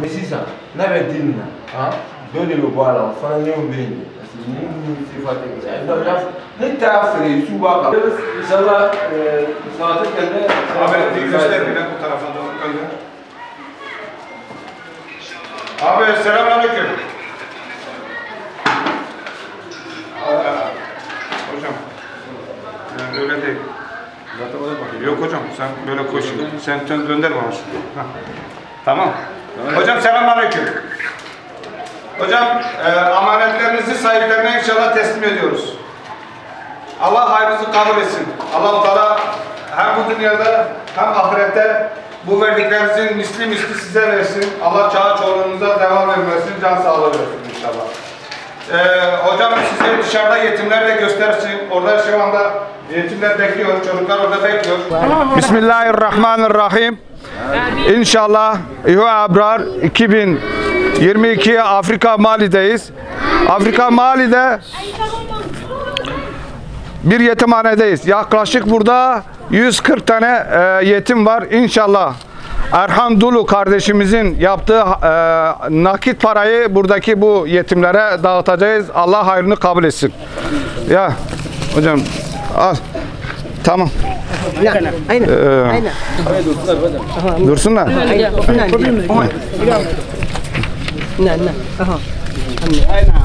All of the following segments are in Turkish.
Mais sisan n'a bɛ di nin na dɔ de bɛ bɔ a la o fana ɲɛw bɛ yen parce que ni sifa tɛ ne t'a feere su b'a kan. İnşallah saati kendi. Abi göster bir bu tarafa doğru gönder. Abi selamünaleyküm. Hocam. Yani öyle değil. Yok hocam sen böyle koş. Sen gönder bana. Tamam. Hocam selamünaleyküm. Hocam amanetlerinizi sahiplerine inşallah teslim ediyoruz. Allah hayrınızı kabul etsin. Allah-u Teala hem bu dünyada hem ahirette bu verdiklerinizin misli size versin. Allah çağa çoğunluğunuza devam vermesin, can sağlığı versin inşallah. Hocam size dışarıda yetimler de göstersin. Orada şu anda yetimler bekliyor, çocuklar orada bekliyor. Bismillahirrahmanirrahim. İnşallah İHÜ Abrar 2022 Afrika Mali'deyiz. Afrika Mali'de bir yetimhanedeyiz. Yaklaşık burada 140 tane yetim var. İnşallah Erhan Dulu kardeşimizin yaptığı nakit parayı buradaki bu yetimlere dağıtacağız. Allah hayrını kabul etsin. Ya hocam al. Tamam. Aynen. Aynen. Dursunlar. Aynen.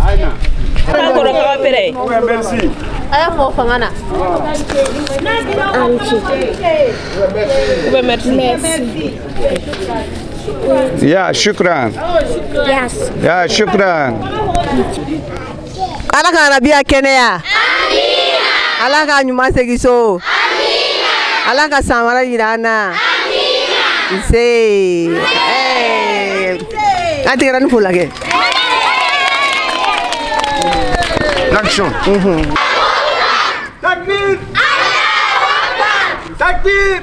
Aynen. Ayah mau fangana. Ya şükran. Ya şükran. Ala ka nabiya kɛnɛya. Ala ka ɲuman segin so. Ala ka samara jira an na. Nse. An tigɛra ni fo lajɛ. Action. Takbir! Takbir!